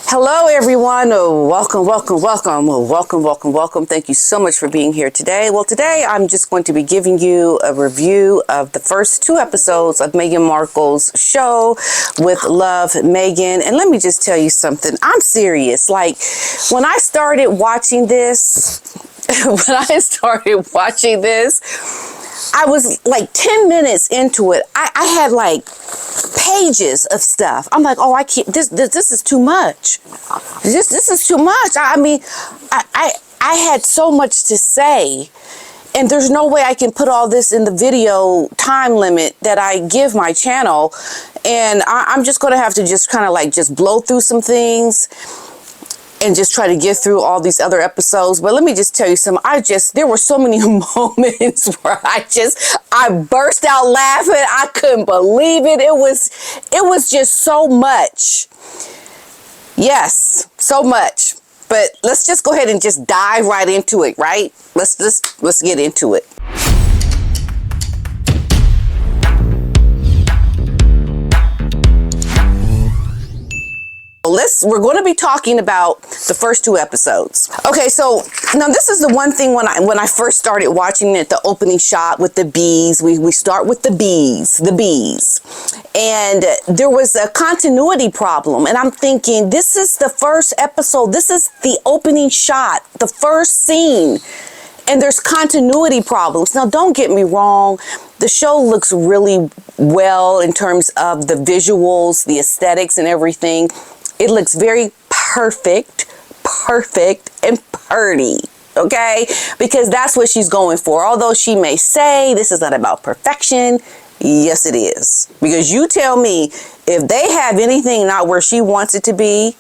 Hello, everyone. Welcome. Thank you so much for being here today. Well, today I'm just going to be giving you a review of the first 2 episodes of Meghan Markle's show with Love Meghan. And let me just tell you something. I'm serious. Like, when I started watching this, I was like 10 minutes into it. I had like pages of stuff. I'm like, oh, I can't, this is too much. This is too much. I mean, I had so much to say, and there's no way I can put all this in the video time limit that I give my channel. And I'm just going to have to just kind of like just blow through some things and just try to get through all these other episodes. But let me just tell you something. There were so many moments where I burst out laughing. I couldn't believe it. It was just so much. Yes, so much. But let's just go ahead and just dive right into it, right? Let's get into it. We're going to be talking about the first 2 episodes. Okay, so now this is the one thing when I first started watching it, the opening shot with the bees. We start with the bees. And there was a continuity problem. And I'm thinking, this is the first episode. This is the opening shot, the first scene. And there's continuity problems. Now, don't get me wrong. The show looks really well in terms of the visuals, the aesthetics and everything. It looks very perfect and pretty, okay? Because that's what she's going for. Although she may say this is not about perfection, yes it is. Because you tell me, if they have anything not where she wants it to be,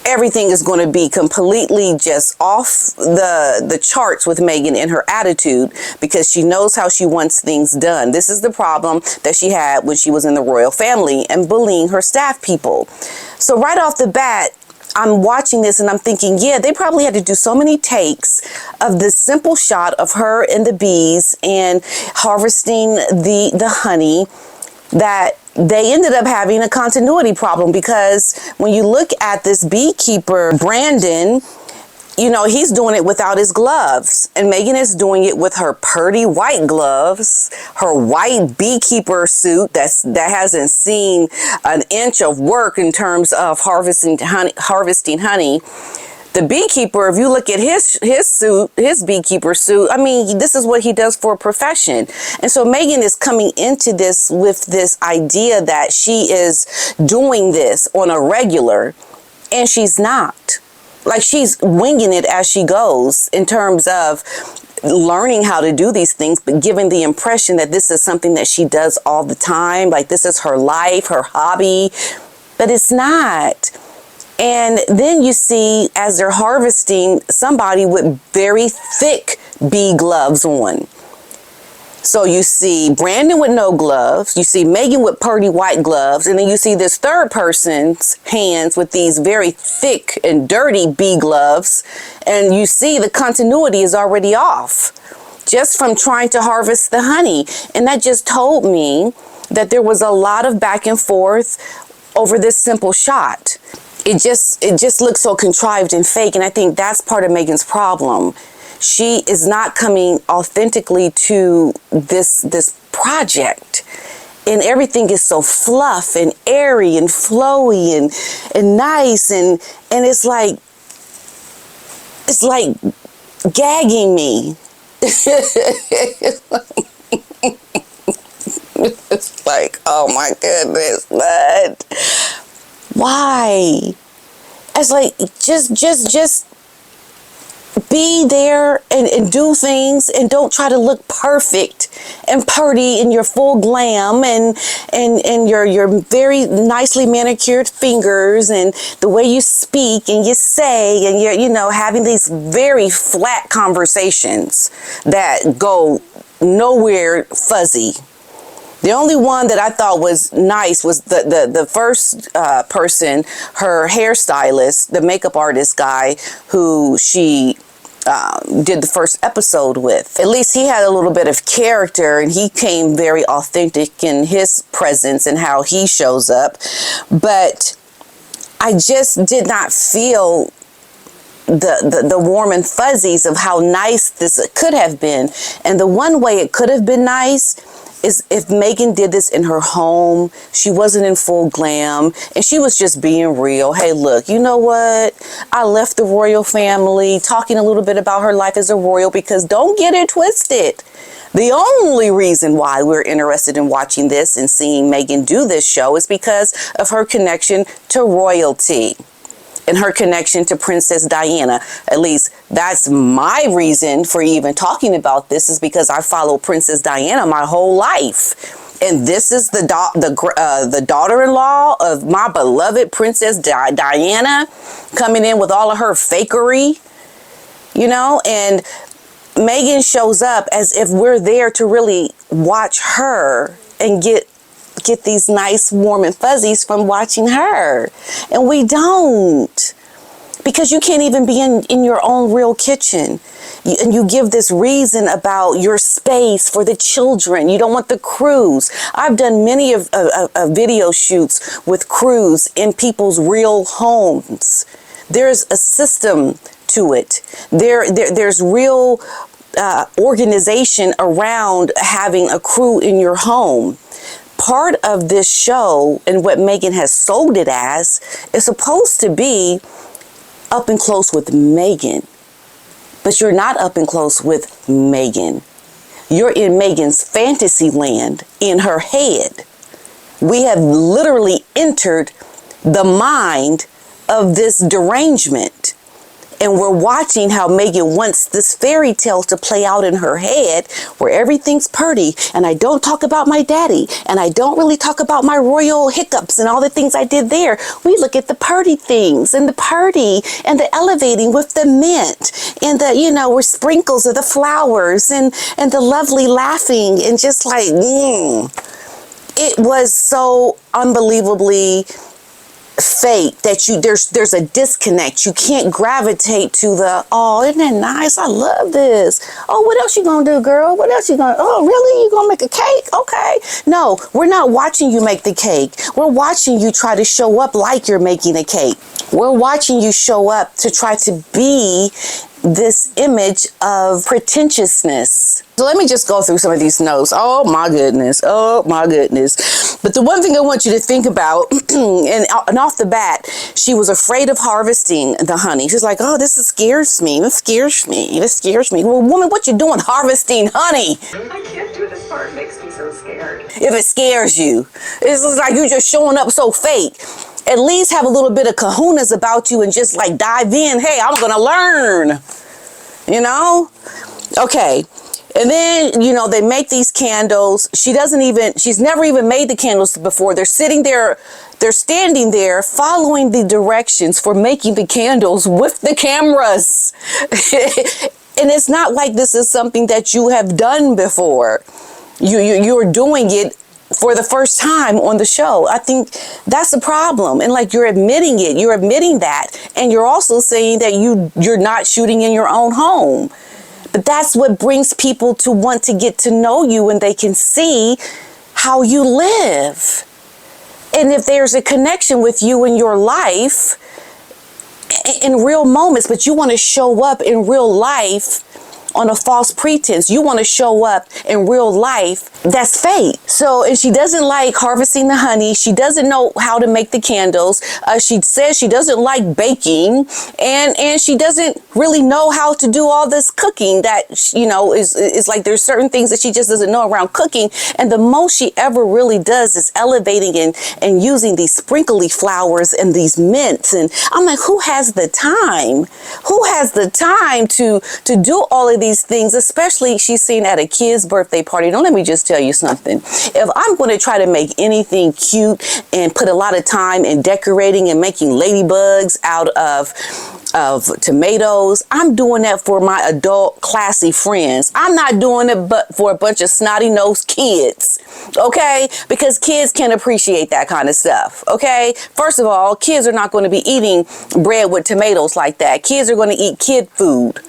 everything is going to be completely just off the charts with Meghan and her attitude, because she knows how she wants things done. This is the problem that she had when she was in the royal family and bullying her staff people. So right off the bat, I'm watching this and I'm thinking, yeah, they probably had to do so many takes of this simple shot of her and the bees and harvesting the honey, that they ended up having a continuity problem. Because when you look at this beekeeper, Brandon, you know, he's doing it without his gloves. And Meghan is doing it with her pretty white gloves, her white beekeeper suit that hasn't seen an inch of work in terms of harvesting honey. The beekeeper, if you look at his suit, his beekeeper suit, I mean, this is what he does for a profession. And so Meghan is coming into this with this idea that she is doing this on a regular, and she's not. Like, she's winging it as she goes in terms of learning how to do these things, but giving the impression that this is something that she does all the time. Like, this is her life, her hobby, but it's not. And then you see, as they're harvesting, somebody with very thick bee gloves on. So you see Brandon with no gloves, you see Meghan with pretty white gloves, and then you see this third person's hands with these very thick and dirty bee gloves, and you see the continuity is already off just from trying to harvest the honey. And that just told me that there was a lot of back and forth over this simple shot. It just looks so contrived and fake, and I think that's part of Meghan's problem. She is not coming authentically to this project, and everything is so fluff and airy and flowy and nice, and it's like gagging me. It's like, oh my goodness, but why? It's like, just be there and do things, and don't try to look perfect and pretty in your full glam and your very nicely manicured fingers and the way you speak and you say, and you're having these very flat conversations that go nowhere fuzzy. The only one that I thought was nice was the first person, her hairstylist, the makeup artist guy who she did the first episode with. At least he had a little bit of character, and he came very authentic in his presence and how he shows up. But I just did not feel the warm and fuzzies of how nice this could have been. And the one way it could have been nice is if Meghan did this in her home. She wasn't in full glam and she was just being real. Hey, look, you know what? I left the royal family, talking a little bit about her life as a royal, because don't get it twisted. The only reason why we're interested in watching this and seeing Meghan do this show is because of her connection to royalty and her connection to Princess Diana. At least that's my reason for even talking about this, is because I follow Princess Diana my whole life. And this is the daughter-in-law of my beloved Princess Diana coming in with all of her fakery, you know, and Meghan shows up as if we're there to really watch her and get these nice warm and fuzzies from watching her. And we don't, because you can't even be in your own real kitchen. And you give this reason about your space for the children. You don't want the crews. I've done many of video shoots with crews in people's real homes. There's a system to it. There's real organization around having a crew in your home. Part of this show and what Meghan has sold it as is supposed to be up and close with Meghan. But you're not up and close with Meghan. You're in Meghan's fantasy land in her head. We have literally entered the mind of this derangement. And we're watching how Meghan wants this fairy tale to play out in her head, where everything's purty, and I don't talk about my daddy, and I don't really talk about my royal hiccups and all the things I did there. We look at the purty things, and the purty, and the elevating with the mint, and the, you know, where sprinkles of the flowers, and the lovely laughing, and just like, It was so unbelievably fake that there's a disconnect. You can't gravitate to the, oh, isn't that nice? I love this. Oh, what else you gonna do, girl? What else you gonna, oh, really? You gonna make a cake? Okay. No, we're not watching you make the cake. We're watching you try to show up like you're making a cake. We're watching you show up to try to be this image of pretentiousness. So let me just go through some of these notes. Oh my goodness. Oh my goodness. But the one thing I want you to think about, and off the bat, she was afraid of harvesting the honey. She's like, oh, this scares me. This scares me. This scares me. Well, woman, what you doing harvesting honey? I can't do this part. It makes me so scared. If it scares you, it's like you just showing up so fake. At least have a little bit of kahunas about you and just like dive in. Hey, I'm going to learn, you know? Okay. And then, you know, they make these candles. She's never even made the candles before. They're standing there following the directions for making the candles with the cameras. And it's not like this is something that you have done before. You're doing it for the first time on the show. I think that's the problem. And like, you're admitting it. You're admitting that. And you're also saying that you're not shooting in your own home. But that's what brings people to want to get to know you, and they can see how you live. And if there's a connection with you in your life, in real moments, but you want to show up in real life on a false pretense. You want to show up in real life that's fake. So, and she doesn't like harvesting the honey. She doesn't know how to make the candles. She says she doesn't like baking, and she doesn't really know how to do all this cooking that, you know, is like, there's certain things that she just doesn't know around cooking. And the most she ever really does is elevating and using these sprinkly flowers and these mints. And I'm like, who has the time? Who has the time to do all of these things, especially she's seen at a kid's birthday party? Don't let me just tell you something. If I'm going to try to make anything cute and put a lot of time in decorating and making ladybugs out of tomatoes, I'm doing that for my adult classy friends. I'm not doing it but for a bunch of snotty-nosed kids, okay? Because kids can appreciate that kind of stuff, okay? First of all, kids are not going to be eating bread with tomatoes like that. Kids are going to eat kid food.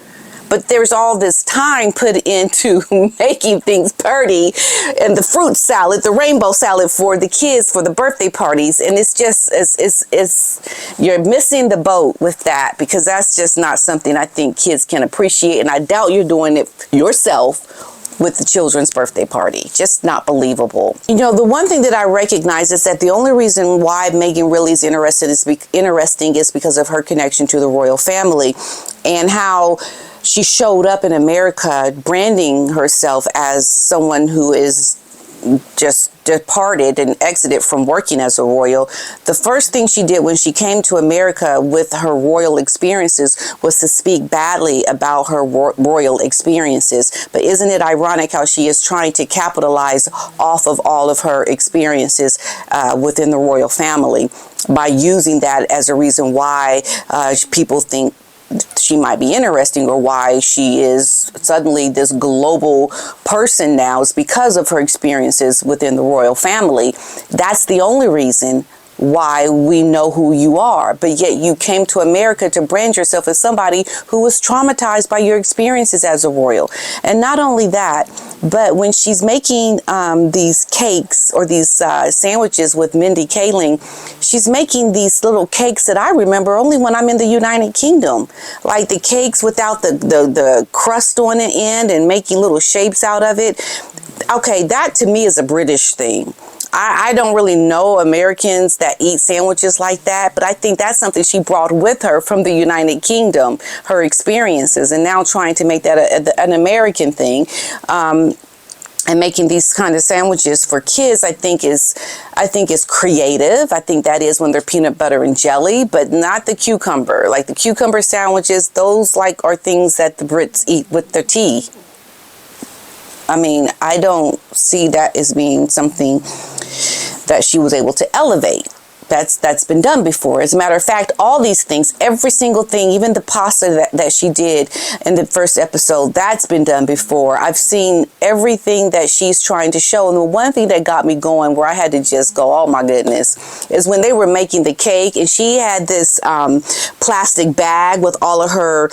but there's all this time put into making things pretty, and the fruit salad, the rainbow salad for the kids for the birthday parties, and it's just it's you're missing the boat with that, because that's just not something I think kids can appreciate, and I doubt you're doing it yourself with the children's birthday party. Just not believable. You know, the one thing that I recognize is that the only reason why Meghan really is interesting is because of her connection to the royal family, and how she showed up in America branding herself as someone who is just departed and exited from working as a royal. The first thing she did when she came to America with her royal experiences was to speak badly about her royal experiences. But isn't it ironic how she is trying to capitalize off of all of her experiences within the royal family by using that as a reason why people think she might be interesting, or why she is suddenly this global person now, is because of her experiences within the royal family. That's the only reason why we know who you are. But yet you came to America to brand yourself as somebody who was traumatized by your experiences as a royal. And not only that, but when she's making these cakes or these sandwiches with Mindy Kaling, she's making these little cakes that I remember only when I'm in the United Kingdom. Like the cakes without the crust on the end and making little shapes out of it. Okay, that to me is a British thing. I don't really know Americans that eat sandwiches like that, but I think that's something she brought with her from the United Kingdom, her experiences, and now trying to make that an American thing. And making these kind of sandwiches for kids, I think is creative. I think that is when they're peanut butter and jelly, but not the cucumber. Like the cucumber sandwiches, those like are things that the Brits eat with their tea. I mean, I don't see that as being something that she was able to elevate. That's been done before. As a matter of fact, all these things, every single thing, even the pasta that she did in the first episode, that's been done before. I've seen everything that she's trying to show. And the one thing that got me going, where I had to just go, oh my goodness, is when they were making the cake, and she had this plastic bag with all of her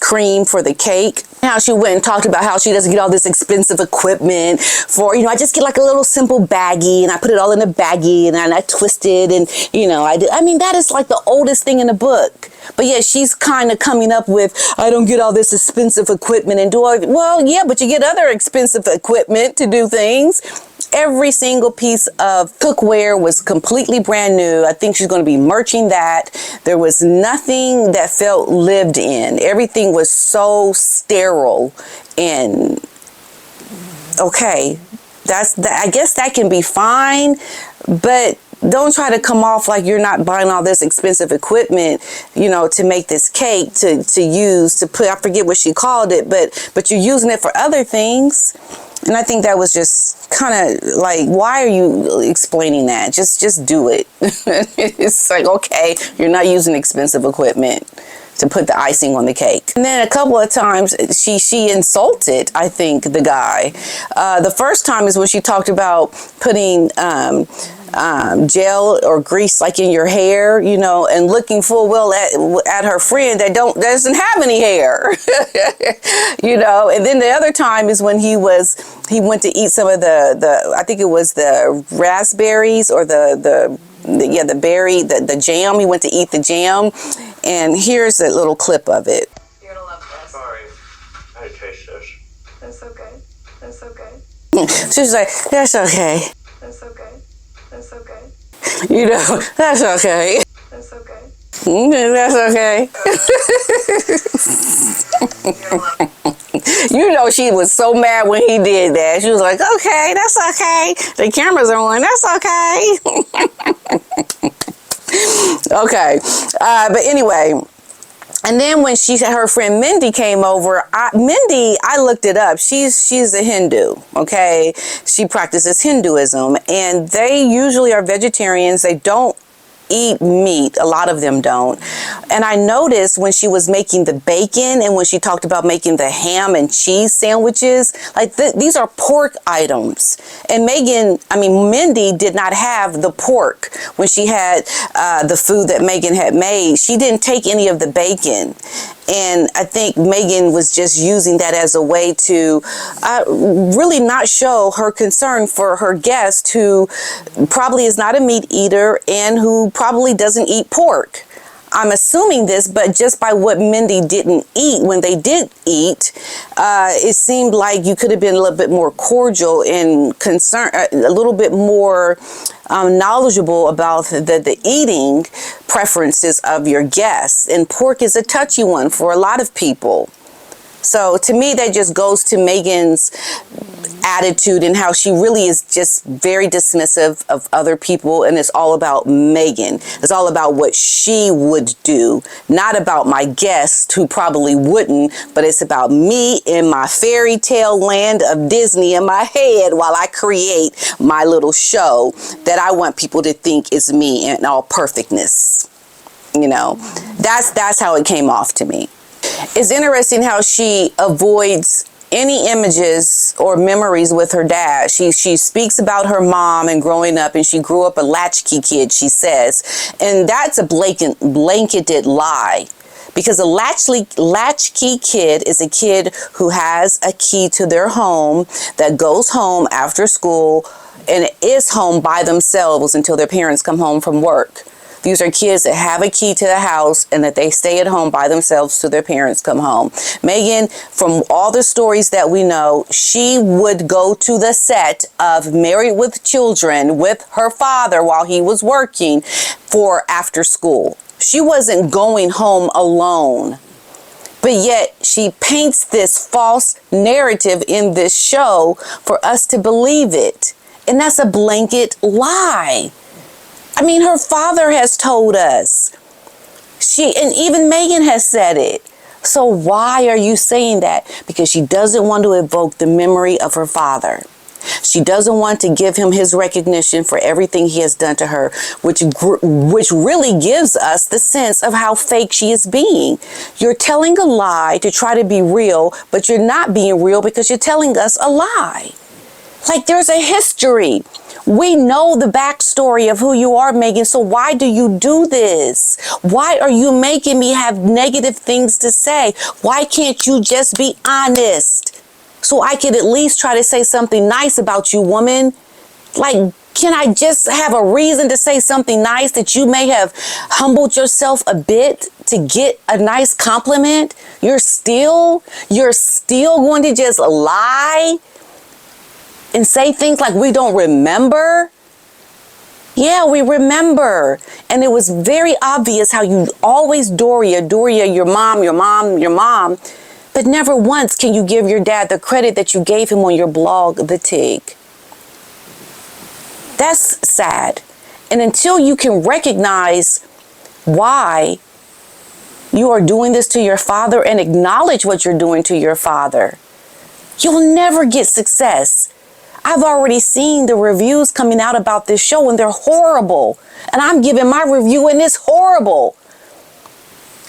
cream for the cake. How she went and talked about how she doesn't get all this expensive equipment for, I just get like a little simple baggie, and I put it all in a baggie, and I twist it, and I mean, that is like the oldest thing in the book. But yeah, she's kind of coming up with, I don't get all this expensive equipment and do all, well, yeah, but you get other expensive equipment to do things. Every single piece of cookware was completely brand new. I think she's going to be merching that. There was nothing that felt lived in. Everything was so sterile. And okay, I guess that can be fine, but don't try to come off like you're not buying all this expensive equipment, to make this cake to use, to put, I forget what she called it, but you're using it for other things. And I think that was just kind of like, why are you explaining that? Just do it. It's like, okay, you're not using expensive equipment to put the icing on the cake. And then a couple of times she insulted, I think, the guy. The first time is when she talked about putting gel or grease like in your hair, and looking full well at her friend that doesn't have any hair, and then the other time is when he went to eat some of the I think it was the raspberries or the berry, the jam. He went to eat the jam, and here's a little clip of it. You're gonna love this. Sorry, I taste this. That's okay. That's okay. She's like, that's okay. That's okay. That's okay. That's okay. That's okay. That's okay. She was so mad when he did that. She was like, okay, that's okay. The cameras are on. That's okay. Okay. But anyway. And then when her friend Mindy came over, I looked it up. She's a Hindu, okay? She practices Hinduism, and they usually are vegetarians. They don't eat meat. A lot of them don't. And I noticed when she was making the bacon and when she talked about making the ham and cheese sandwiches, like these are pork items. And Mindy did not have the pork when she had the food that Meghan had made. She didn't take any of the bacon. And I think Meghan was just using that as a way to really not show her concern for her guest, who probably is not a meat eater and who probably doesn't eat pork. I'm assuming this, but just by what Mindy didn't eat when they did eat, it seemed like you could have been a little bit more cordial and concerned, a little bit more knowledgeable about the eating preferences of your guests. And pork is a touchy one for a lot of people. So to me, that just goes to Meghan's attitude and how she really is just very dismissive of other people. And it's all about Meghan. It's all about what she would do, not about my guest who probably wouldn't, but it's about me in my fairy tale land of Disney in my head while I create my little show that I want people to think is me in all perfectness. You know, that's how it came off to me. It's interesting how she avoids any images or memories with her dad. She speaks about her mom and growing up, and she grew up a latchkey kid, she says. And that's a blanketed lie. Because a latchkey kid is a kid who has a key to their home, that goes home after school and is home by themselves until their parents come home from work. These are kids that have a key to the house and that they stay at home by themselves till their parents come home. Meghan, from all the stories that we know, she would go to the set of Married with Children with her father while he was working for after school. She wasn't going home alone. But yet she paints this false narrative in this show for us to believe it. And that's a blanket lie. I mean, her father has told us. And even Meghan has said it. So why are you saying that? Because she doesn't want to evoke the memory of her father. She doesn't want to give him his recognition for everything he has done to her, which really gives us the sense of how fake she is being. You're telling a lie to try to be real, but you're not being real because you're telling us a lie. Like, there's a history. We know the backstory of who you are, Meghan, so why do you do this? Why are you making me have negative things to say? Why can't you just be honest? So I could at least try to say something nice about you, woman. Like, can I just have a reason to say something nice that you may have humbled yourself a bit to get a nice compliment? You're still going to just lie and say things like we don't remember? Yeah, we remember. And it was very obvious how you always Doria, your mom. But never once can you give your dad the credit that you gave him on your blog, The Tig. That's sad. And until you can recognize why you are doing this to your father and acknowledge what you're doing to your father, you'll never get success. I've already seen the reviews coming out about this show and they're horrible. And I'm giving my review and it's horrible.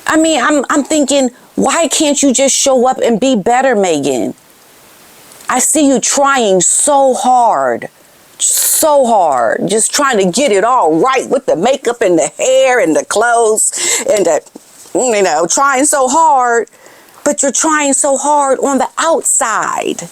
I mean, I'm thinking, why can't you just show up and be better, Meghan? I see you trying so hard, just trying to get it all right with the makeup and the hair and the clothes and trying so hard, but you're trying so hard on the outside.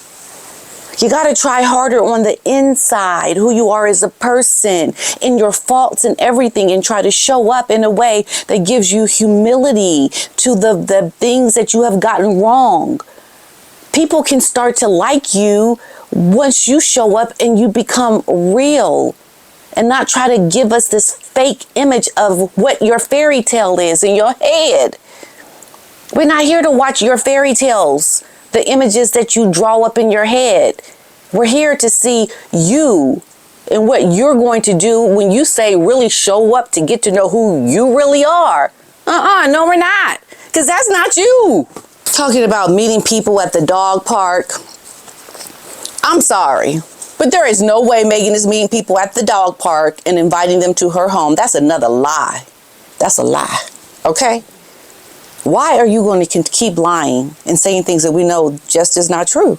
You got to try harder on the inside, who you are as a person, in your faults and everything, and try to show up in a way that gives you humility to the things that you have gotten wrong. People can start to like you once you show up and you become real and not try to give us this fake image of what your fairy tale is in your head. We're not here to watch your fairy tales, the images that you draw up in your head. We're here to see you and what you're going to do when you say really show up to get to know who you really are. No, we're not. Because that's not you. Talking about meeting people at the dog park. I'm sorry, but But there is no way Meghan is meeting people at the dog park and inviting them to her home. That's another lie. That's a lie. Okay? Why are you going to keep lying and saying things that we know just is not true?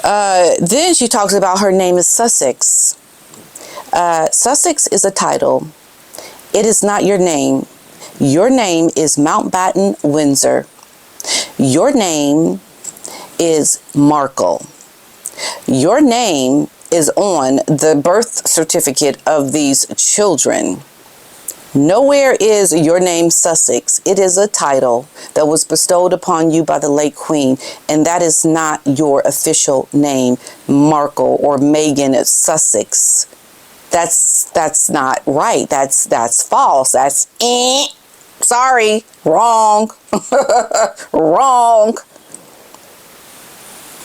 Then she talks about her name is Sussex. Sussex is a title. It is not your name. Your name is Mountbatten Windsor. Your name is Markle. Your name is on the birth certificate of these children. Nowhere is your name Sussex. It is a title that was bestowed upon you by the late Queen, and that is not your official name, Markle or Meghan Sussex. That's not right. That's false. That's sorry, wrong, wrong.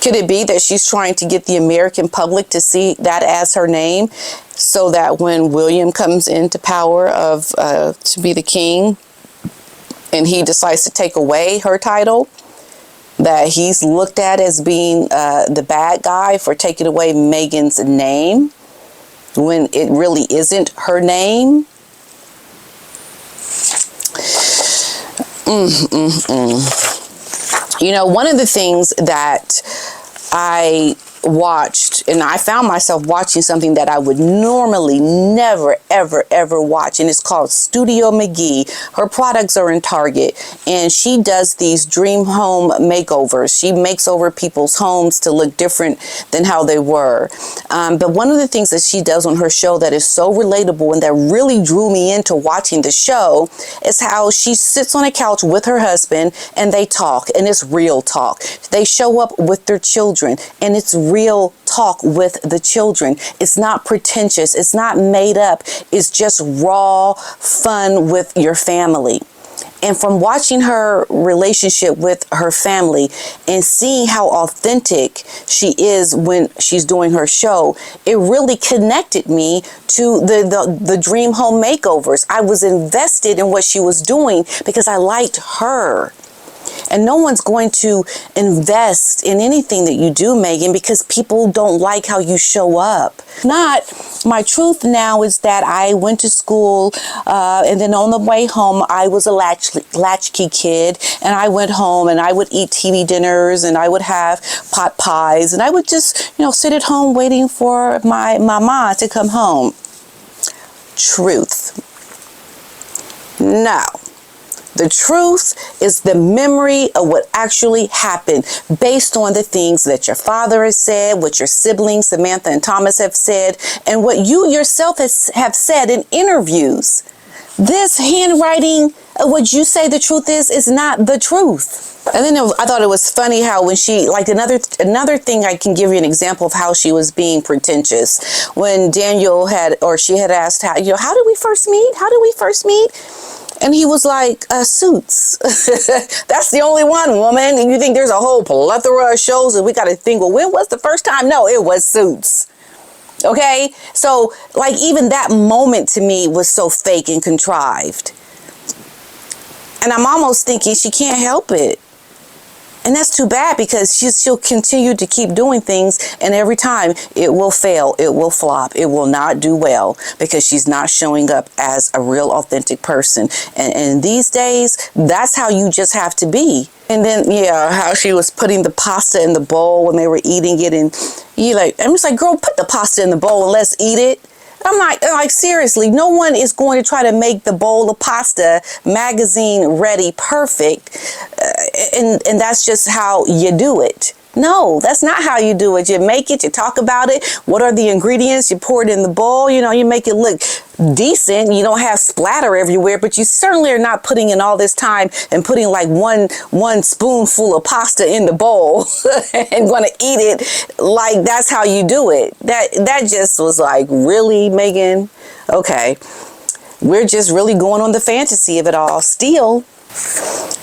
Could it be that she's trying to get the American public to see that as her name, so that when William comes into power to be the king, and he decides to take away her title, that he's looked at as being the bad guy for taking away Meghan's name when it really isn't her name? You know, one of the things that I watched, and I found myself watching something that I would normally never, ever, ever watch, and it's called Studio McGee. Her products are in Target, and she does these dream home makeovers. She makes over people's homes to look different than how they were. But one of the things that she does on her show that is so relatable and that really drew me into watching the show is how she sits on a couch with her husband and they talk, and it's real talk. They show up with their children, and it's real talk with the children. It's not pretentious. It's not made up. It's just raw fun with your family. And from watching her relationship with her family and seeing how authentic she is when she's doing her show, it really connected me to the dream home makeovers. I was invested in what she was doing because I liked her. And no one's going to invest in anything that you do, Meghan, because people don't like how you show up. My truth now is that I went to school and then on the way home, I was a latchkey kid, and I went home and I would eat TV dinners and I would have pot pies and I would just, sit at home waiting for my mama to come home. Truth. No. The truth is the memory of what actually happened based on the things that your father has said, what your siblings, Samantha and Thomas, have said, and what you yourself have said in interviews. This handwriting of what you say the truth is not the truth. And then I thought it was funny how when she, like another thing, I can give you an example of how she was being pretentious. When she had asked how did we first meet? How did we first meet? And he was like, Suits. That's the only one, woman. And you think there's a whole plethora of shows and we got to think, well, when was the first time? No, it was Suits. Okay? So, like, even that moment to me was so fake and contrived. And I'm almost thinking she can't help it. And that's too bad, because she'll continue to keep doing things, and every time it will fail, it will flop, it will not do well, because she's not showing up as a real authentic person. And these days, that's how you just have to be. And then, how she was putting the pasta in the bowl when they were eating it, and I'm just like, girl, put the pasta in the bowl and let's eat it. I'm like, seriously, no one is going to try to make the bowl of pasta magazine ready perfect. And that's just how you do it. No, that's not how you do it. You make it, you talk about it. What are the ingredients? You pour it in the bowl, you make it look decent. You don't have splatter everywhere, but you certainly are not putting in all this time and putting like one spoonful of pasta in the bowl and going to eat it like that's how you do it. That just was like, really, Meghan? Okay. We're just really going on the fantasy of it all still.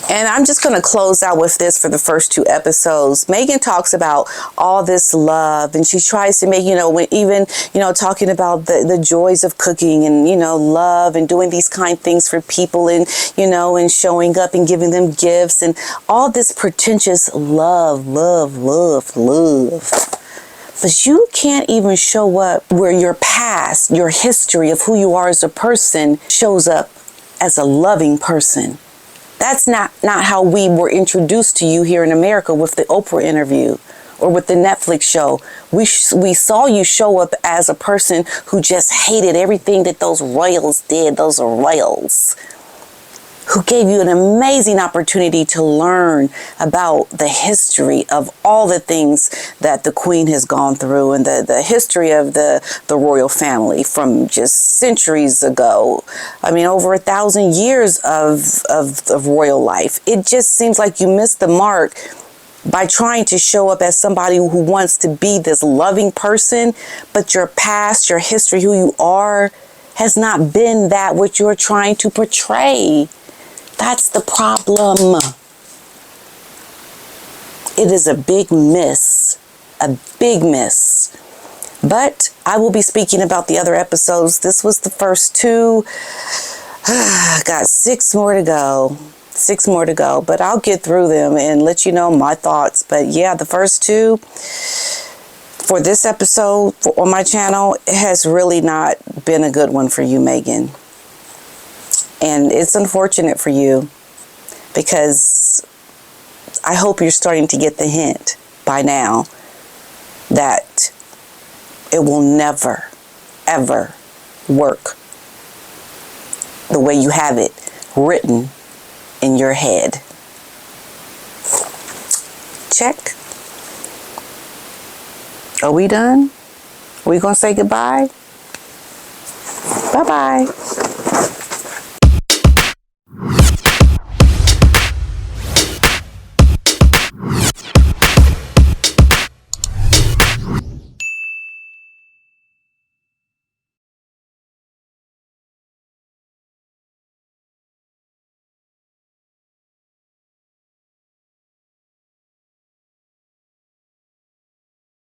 And I'm just going to close out with this for the first 2 episodes. Meghan talks about all this love, and she tries to make, talking about the joys of cooking and, love and doing these kind things for people and, and showing up and giving them gifts and all this pretentious love. But you can't even show up where your past, your history of who you are as a person shows up as a loving person. That's not how we were introduced to you here in America with the Oprah interview or with the Netflix show. We saw you show up as a person who just hated everything that those royals did, those royals, who gave you an amazing opportunity to learn about the history of all the things that the Queen has gone through and the history of the royal family from just centuries ago. I mean, over 1,000 years of royal life. It just seems like you missed the mark by trying to show up as somebody who wants to be this loving person, but your past, your history, who you are, has not been that which you're trying to portray. That's the problem. It is a big miss. A big miss. But I will be speaking about the other episodes. This was the first 2. Got 6 more to go. 6 more to go. But I'll get through them and let you know my thoughts. But yeah, the first 2 for this episode on my channel has really not been a good one for you, Meghan. And it's unfortunate for you because I hope you're starting to get the hint by now that it will never, ever work the way you have it written in your head. Check. Are we done? Are we going to say goodbye? Bye-bye.